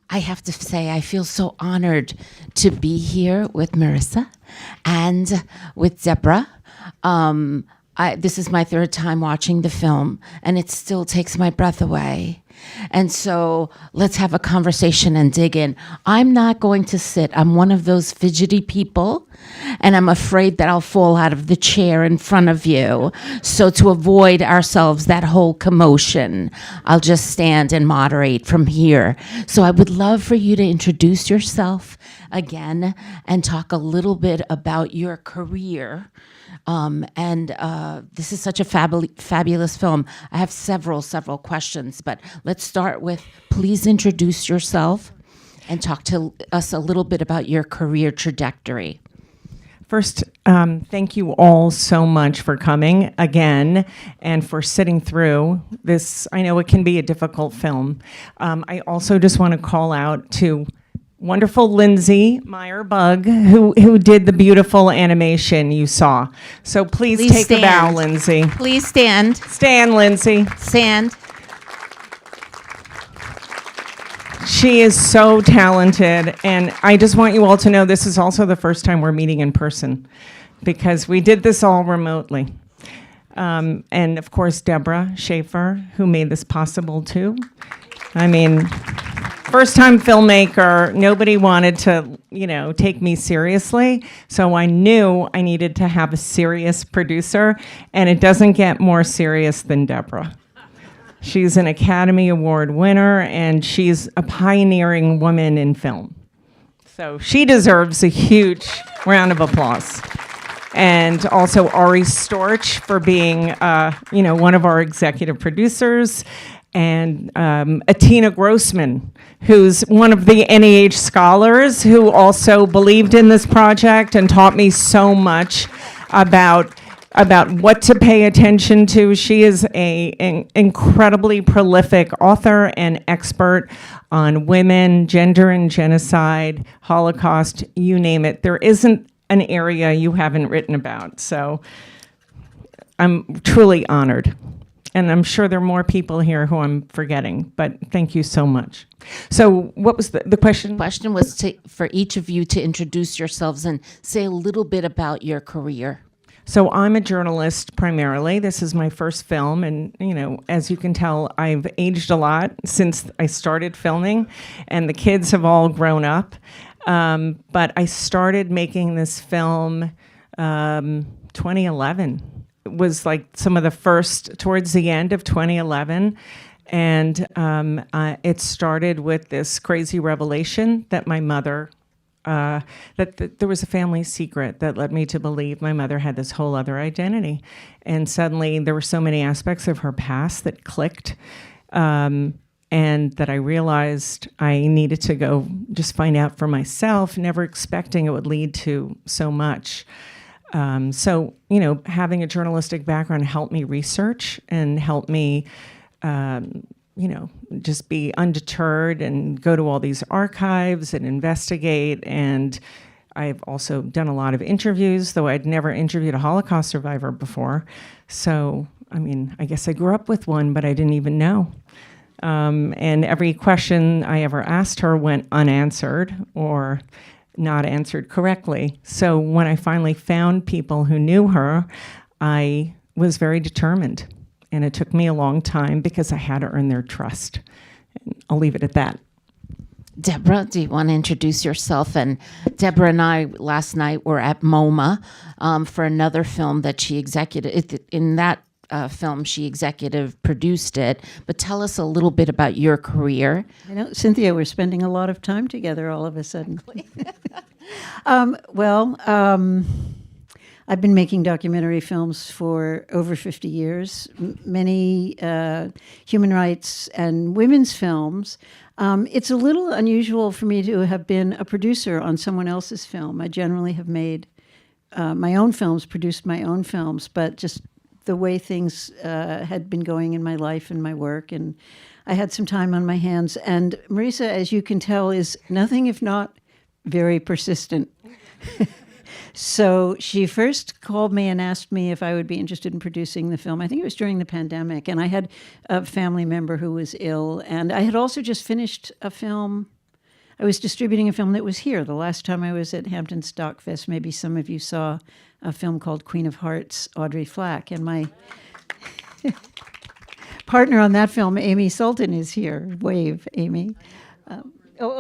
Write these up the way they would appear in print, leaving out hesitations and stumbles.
I have to say, I feel so honored to be here with Marisa and with Deborah. This is my third time watching the film, and it still takes my breath away. And so let's have a conversation and dig in. I'm not going to sit. I'm one of those fidgety people, and I'm afraid that I'll fall out of the chair in front of you. So to avoid ourselves that whole commotion, I'll just stand and moderate from here. So I would love for you to introduce yourself again and talk a little bit about your career. This is such a fabulous film. I have several questions, but let's start with, please introduce yourself and talk to us a little bit about your career trajectory. First, thank you all so much for coming again and for sitting through this. I know it can be a difficult film. I also just want to call out to wonderful Lindsay Meyer-Bug, who did the beautiful animation you saw. So please take a bow, Lindsay. Please stand. Stand, Lindsay. Stand. She is so talented, and I just want you all to know this is also the first time we're meeting in person, because we did this all remotely. And of course, Deborah Shaffer, who made this possible too. I mean, first-time filmmaker, nobody wanted to, take me seriously, so I knew I needed to have a serious producer, and it doesn't get more serious than Deborah. She's an Academy Award winner, and she's a pioneering woman in film. So she deserves a huge round of applause. And also Ari Storch for being, one of our executive producers, and Atina Grossman, who's one of the NEH scholars who also believed in this project and taught me so much about what to pay attention to. She is an incredibly prolific author and expert on women, gender and genocide, Holocaust, you name it. There isn't an area you haven't written about. So I'm truly honored. And I'm sure there are more people here who I'm forgetting, but thank you so much. So what was the question? The question was for each of you to introduce yourselves and say a little bit about your career. So I'm a journalist primarily. This is my first film, and as you can tell, I've aged a lot since I started filming, and the kids have all grown up. But I started making this film 2011. It was like some of the first, towards the end of 2011. And it started with this crazy revelation that my mother, that there was a family secret that led me to believe my mother had this whole other identity. And suddenly there were so many aspects of her past that clicked, and that I realized I needed to go just find out for myself, never expecting it would lead to so much. So, having a journalistic background helped me research and helped me, just be undeterred and go to all these archives and investigate. And I've also done a lot of interviews, though I'd never interviewed a Holocaust survivor before. So, I guess I grew up with one, but I didn't even know. And every question I ever asked her went unanswered or not answered correctly. So when I finally found people who knew her, I was very determined. And it took me a long time because I had to earn their trust. And I'll leave it at that. Deborah, do you want to introduce yourself? And Deborah and I last night were at MoMA for another film that she executed. In that film, she executive produced it. But tell us a little bit about your career. I know, Cynthia, we're spending a lot of time together all of a sudden. I've been making documentary films for over 50 years, many human rights and women's films. It's a little unusual for me to have been a producer on someone else's film. I generally have made my own films, produced my own films, but just the way things had been going in my life and my work, and I had some time on my hands. And Marisa, as you can tell, is nothing if not very persistent. So she first called me and asked me if I would be interested in producing the film. I think it was during the pandemic, and I had a family member who was ill, and I had also just finished a film I was distributing a film that was here. The last time I was at Hamptons Doc Fest, maybe some of you saw a film called Queen of Hearts, Audrey Flack. And my partner on that film, Amy Sultan, is here. Wave, Amy.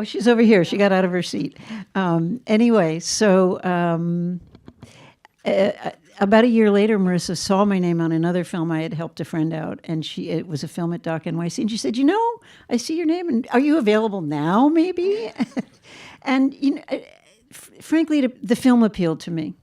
She's over here. She got out of her seat. Anyway, so about a year later, Marisa saw my name on another film I had helped a friend out, and it was a film at Doc NYC, and she said, I see your name, and are you available now, maybe? And, frankly, the film appealed to me.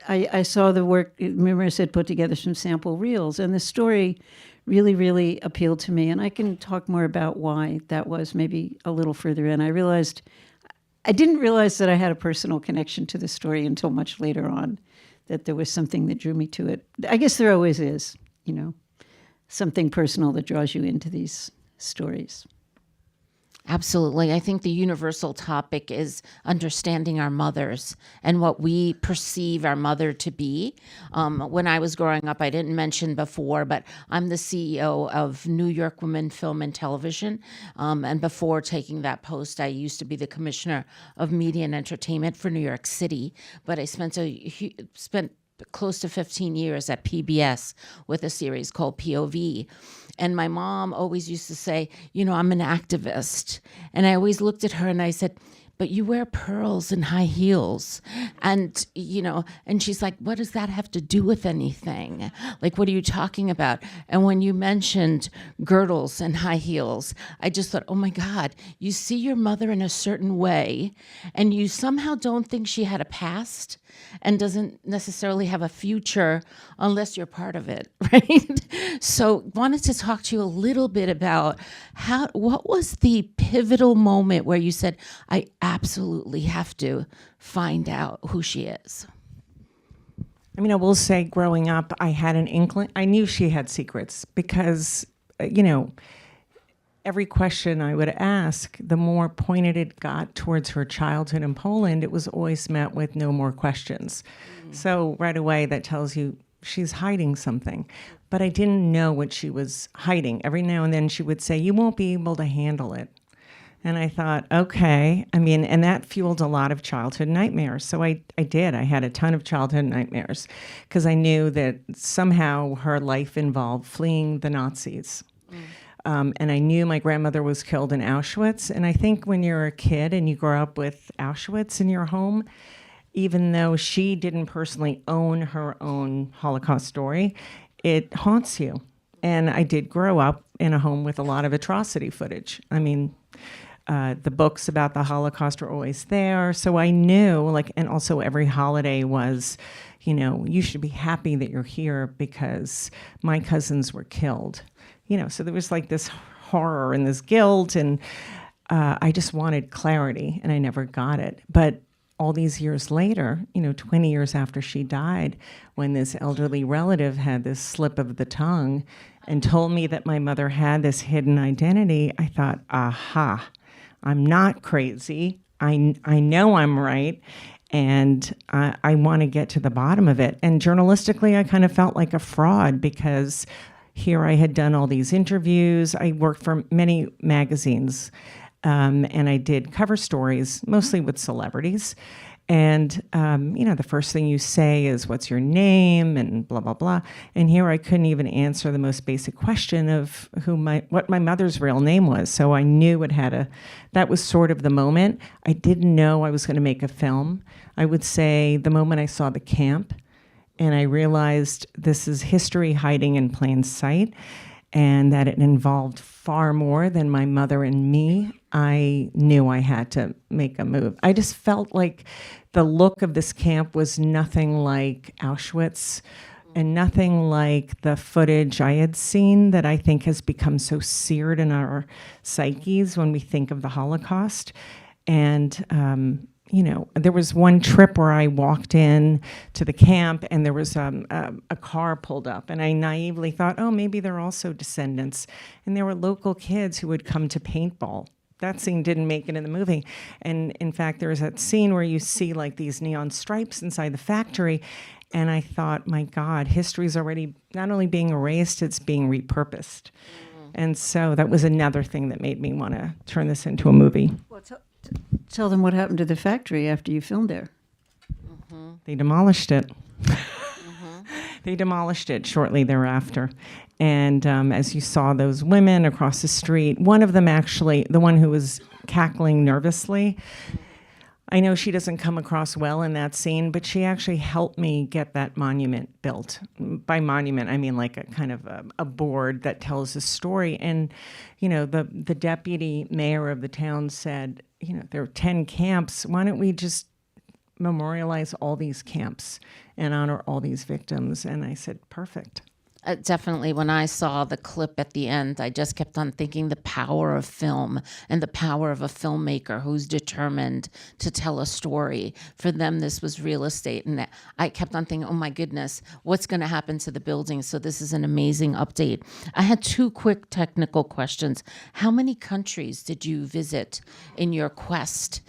I saw the work Marisa had put together, some sample reels, and the story really, really appealed to me, and I can talk more about why that was maybe a little further in. I didn't realize that I had a personal connection to the story until much later on, that there was something that drew me to it. I guess there always is, something personal that draws you into these stories. Absolutely. I think the universal topic is understanding our mothers and what we perceive our mother to be. When I was growing up, I didn't mention before, but I'm the CEO of New York Women Film and Television. And before taking that post, I used to be the commissioner of media and entertainment for New York City. But I spent close to 15 years at PBS with a series called POV. And my mom always used to say, I'm an activist. And I always looked at her and I said, but you wear pearls and high heels. And, and she's like, what does that have to do with anything? Like, what are you talking about? And when you mentioned girdles and high heels, I just thought, oh my God, you see your mother in a certain way, and you somehow don't think she had a past and doesn't necessarily have a future unless you're part of it, right? So wanted to talk to you a little bit about what was the pivotal moment where you said, I absolutely have to find out who she is. I mean, I will say growing up, I had an inkling. I knew she had secrets because, every question I would ask, the more pointed it got towards her childhood in Poland, it was always met with no more questions. So right away, that tells you she's hiding something. But I didn't know what she was hiding. Every now and then she would say, you won't be able to handle it. And I thought, okay. And that fueled a lot of childhood nightmares. So I did. I had a ton of childhood nightmares because I knew that somehow her life involved fleeing the Nazis. And I knew my grandmother was killed in Auschwitz. And I think when you're a kid and you grow up with Auschwitz in your home, even though she didn't personally own her own Holocaust story, it haunts you. And I did grow up in a home with a lot of atrocity footage. The books about the Holocaust were always there. So I knew, and also every holiday was, you should be happy that you're here because my cousins were killed. So there was this horror and this guilt, and I just wanted clarity, and I never got it. But all these years later, 20 years after she died, when this elderly relative had this slip of the tongue and told me that my mother had this hidden identity, I thought, aha, I'm not crazy. I know I'm right, and I want to get to the bottom of it. And journalistically, I kind of felt like a fraud because here I had done all these interviews. I worked for many magazines, and I did cover stories, mostly with celebrities. And, the first thing you say is, what's your name, and blah, blah, blah. And here I couldn't even answer the most basic question of what my mother's real name was. So I knew that was sort of the moment. I didn't know I was going to make a film. I would say the moment I saw the camp, and I realized this is history hiding in plain sight, and that it involved far more than my mother and me, I knew I had to make a move. I just felt like the look of this camp was nothing like Auschwitz and nothing like the footage I had seen that I think has become so seared in our psyches when we think of the Holocaust. And there was one trip where I walked in to the camp and there was a car pulled up, and I naively thought, oh, maybe they're also descendants. And there were local kids who would come to paintball. That scene didn't make it in the movie. And in fact, there was that scene where you see these neon stripes inside the factory. And I thought, my God, history's already not only being erased, it's being repurposed. And so that was another thing that made me want to turn this into a movie. Well, Tell them what happened to the factory after you filmed there. They demolished it. They demolished it shortly thereafter. And as you saw those women across the street, one of them actually, the one who was cackling nervously, I know she doesn't come across well in that scene, but she actually helped me get that monument built. By monument, I mean like a kind of a board that tells a story. And, you know, the deputy mayor of the town said, you know, there are 10 camps. Why don't we just memorialize all these camps and honor all these victims? And I said, perfect. Definitely, when I saw the clip at the end, I just kept on thinking the power of film and the power of a filmmaker who's determined to tell a story. For them, this was real estate. And I kept on thinking, oh my goodness, what's going to happen to the building? So this is an amazing update. I had 2 quick technical questions. How many countries did you visit in your quest?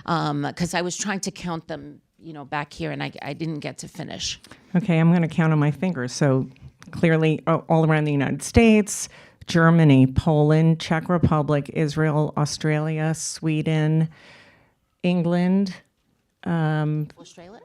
Because I was trying to count them, you know, back here, and I didn't get to finish. Okay, I'm going to count on my fingers. So clearly all around the United States, Germany, Poland, Czech Republic, Israel, Australia, Sweden, England, Australia.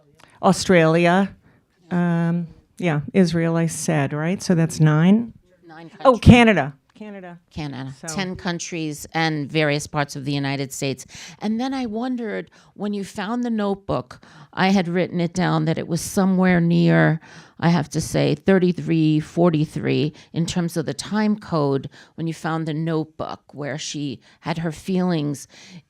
Yeah, Israel, I said, right? So that's 9. 9 countries. Oh, Canada. So 10 countries and various parts of the United States. And then I wondered, when you found the notebook, I had written it down that it was somewhere near, I have to say, 3343 in terms of the time code when you found the notebook where she had her feelings.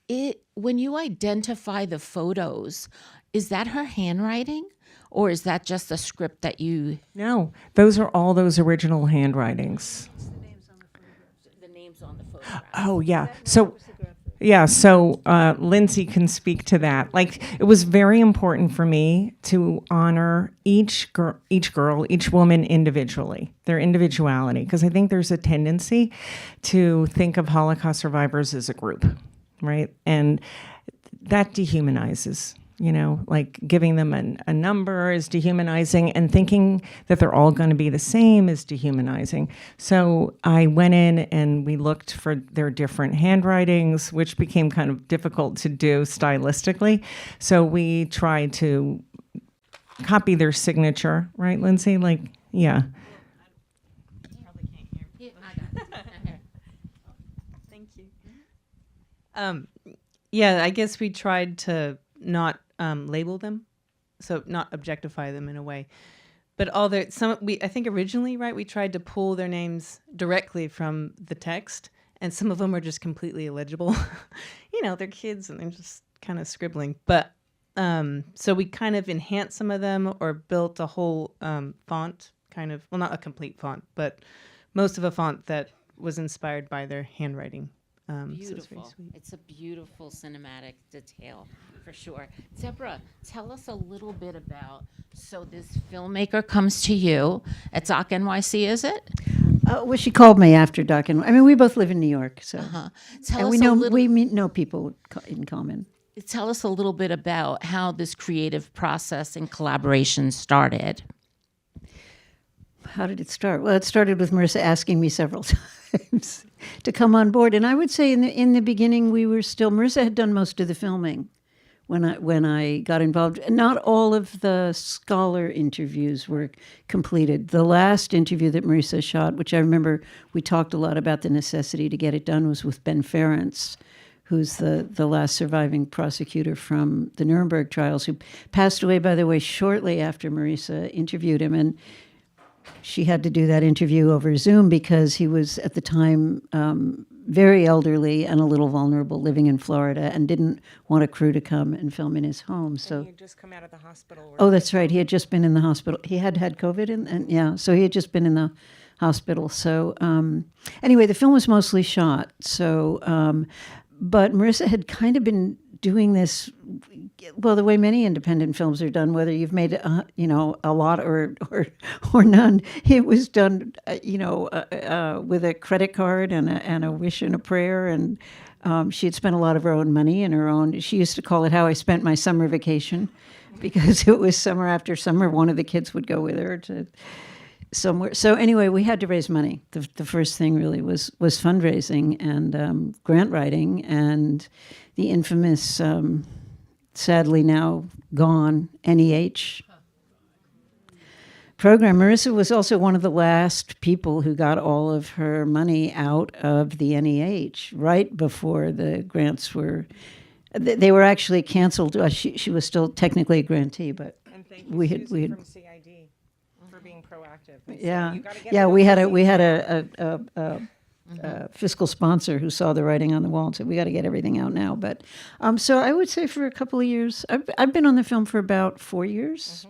When you identify the photos, is that her handwriting? Or is that just a script that you... No, those are all those original handwritings. On the photograph. Oh, yeah. So Lindsay can speak to that. Like, it was very important for me to honor each girl, each woman individually, their individuality, because I think there's a tendency to think of Holocaust survivors as a group, right? And that dehumanizes. You know, like giving them a number is dehumanizing, and thinking that they're all going to be the same is dehumanizing. So I went in and we looked for their different handwritings, which became kind of difficult to do stylistically. So we tried to copy their signature, right, Lindsay? Like, yeah. Thank you. Yeah, I guess we tried to not label them, so not objectify them in a way. But I think originally, right, we tried to pull their names directly from the text, and some of them are just completely illegible. You know, they're kids and they're just kind of scribbling. But so we kind of enhanced some of them or built a whole font, kind of, well, not a complete font, but most of a font that was inspired by their handwriting. Beautiful. So it's a beautiful cinematic detail, for sure. Deborah, tell us a little bit about, so this filmmaker comes to you at Doc NYC, is it? Well, she called me after Doc, and I mean, we both live in New York, so Tell and us we know a little, know people in common. Tell us a little bit about how this creative process and collaboration started. How did it start? Well, it started with Marisa asking me several times to come on board, and I would say in the beginning we were still. Marisa had done most of the filming when I got involved. Not all of the scholar interviews were completed. The last interview that Marisa shot, which I remember we talked a lot about the necessity to get it done, was with Ben Ferentz, who's the last surviving prosecutor from the Nuremberg trials, who passed away, by the way, shortly after Marisa interviewed him. And she had to do that interview over Zoom because he was, at the time, very elderly and a little vulnerable, living in Florida, and didn't want a crew to come and film in his home. So he had just come out of the hospital. Oh, that's right. He had just been in the hospital. He had COVID, and yeah, so he had just been in the hospital. So anyway, the film was mostly shot. So, but Marisa had kind of been doing this, well, the way many independent films are done, whether you've made a lot or none. It was done, with a credit card and a wish and a prayer, and she had spent a lot of her own money and her own. She used to call it how I spent my summer vacation, because it was summer after summer. One of the kids would go with her to. somewhere. So anyway, we had to raise money. The first thing really was fundraising and grant writing, and the infamous, sadly now gone, NEH program. Marisa was also one of the last people who got all of her money out of the NEH right before the grants were. They were actually canceled. She was still technically a grantee, but And thank we you, had Susan from CID for being proactive. They said, yeah, "You gotta get yeah. it We on had the a fiscal sponsor who saw the writing on the wall and said, "We got to get everything out now." But so I would say for a couple of years, I've been on the film for about 4 years.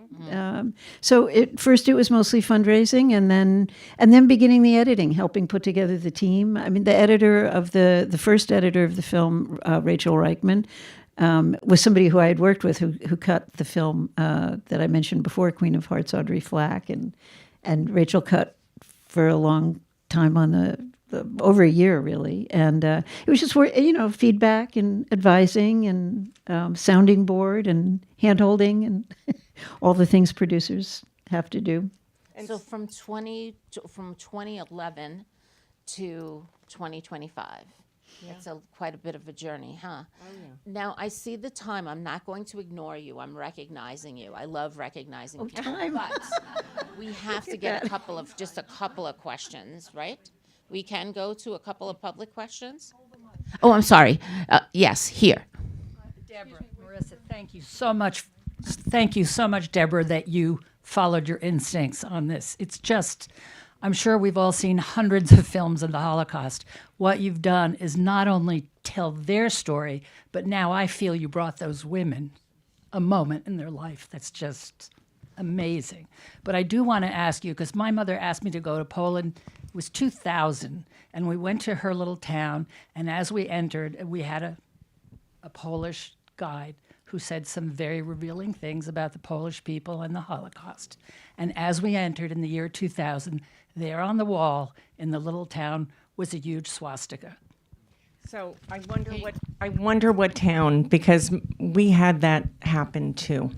So first it was mostly fundraising, and then beginning the editing, helping put together the team. I mean, the editor of the first editor of the film, Rachel Reichman, was somebody who I had worked with, who cut the film that I mentioned before, Queen of Hearts, Audrey Flack, and Rachel cut for a long time on the over a year really, and it was just feedback and advising and sounding board and hand holding and all the things producers have to do. So from 2011 to 2025. It's quite a bit of a journey, huh? Now, I see the time. I'm not going to ignore you. I'm recognizing you. I love recognizing people. time. But we have to get a couple of questions, right? We can go to a couple of public questions. Oh, I'm sorry. Yes, here. Deborah, Marisa, thank you so much. Thank you so much, Deborah, that you followed your instincts on this. It's just, I'm sure we've all seen hundreds of films of the Holocaust. What you've done is not only tell their story, but now I feel you brought those women a moment in their life that's just amazing. But I do want to ask you, because my mother asked me to go to Poland. It was 2000, and we went to her little town, and as we entered, we had a Polish guide who said some very revealing things about the Polish people and the Holocaust. And as we entered in the year 2000, there on the wall in the little town was a huge swastika. So I wonder what town, because we had that happen too.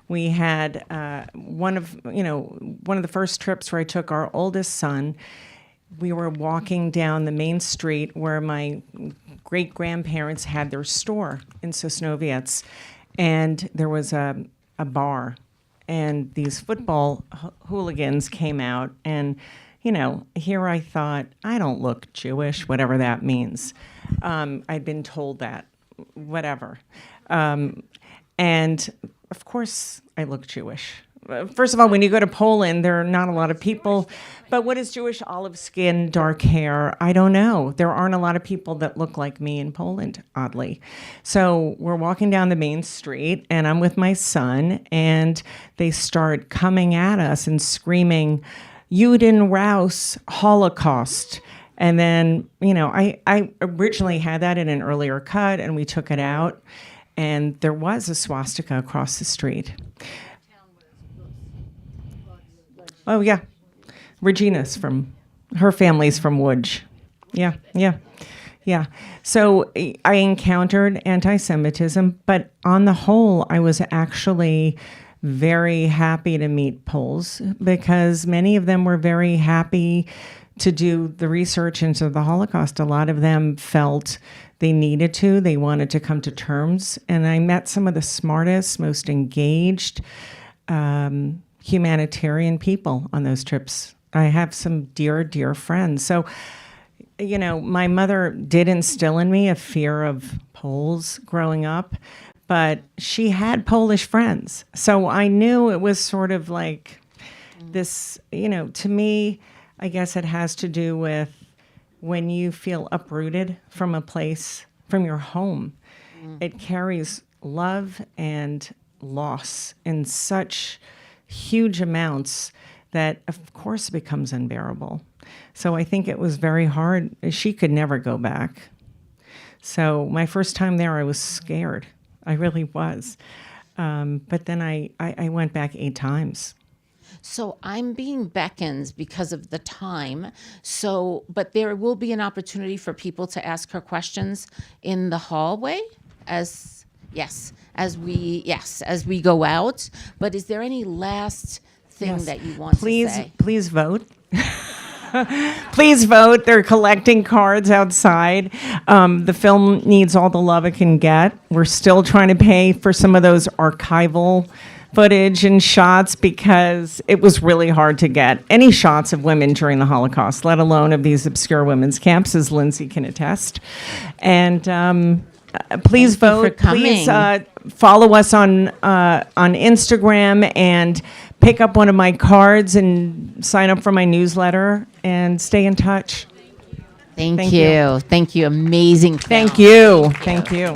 We had one of the first trips where I took our oldest son. We were walking down the main street where my great-grandparents had their store in Sosnowiec, and there was a bar, and these football hooligans came out, and here I thought, I don't look Jewish, whatever that means. I'd been told that, whatever. And of course I look Jewish. First of all, when you go to Poland, there are not a lot of people. But what is Jewish? Olive skin, dark hair? I don't know. There aren't a lot of people that look like me in Poland, oddly. So we're walking down the main street, and I'm with my son, and they start coming at us and screaming, Juden raus, Holocaust. And then, I originally had that in an earlier cut, and we took it out, and there was a swastika across the street. Oh, yeah. Regina's her family's from Łódź. Yeah. So I encountered anti-Semitism, but on the whole, I was actually very happy to meet Poles because many of them were very happy to do the research into the Holocaust. A lot of them felt they needed to. They wanted to come to terms. And I met some of the smartest, most engaged humanitarian people on those trips. I have some dear, dear friends. So, my mother did instill in me a fear of Poles growing up, but she had Polish friends. So I knew it was sort of like this, to me, I guess it has to do with when you feel uprooted from a place, from your home. It carries love and loss in such huge amounts that, of course, it becomes unbearable. So I think it was very hard. She could never go back. So my first time there, I was scared. I really was. But then I went back 8 times. So I'm being beckoned because of the time. So, but there will be an opportunity for people to ask her questions in the hallway as we go out. But is there any last thing that you want to say? Please vote. Please vote. They're collecting cards outside. The film needs all the love it can get. We're still trying to pay for some of those archival footage and shots because it was really hard to get any shots of women during the Holocaust, let alone of these obscure women's camps, as Lindsay can attest. And please vote. Please follow us on Instagram and pick up one of my cards and sign up for my newsletter and stay in touch. Thank you. Thank you. Amazing film. Thank you. Thank you.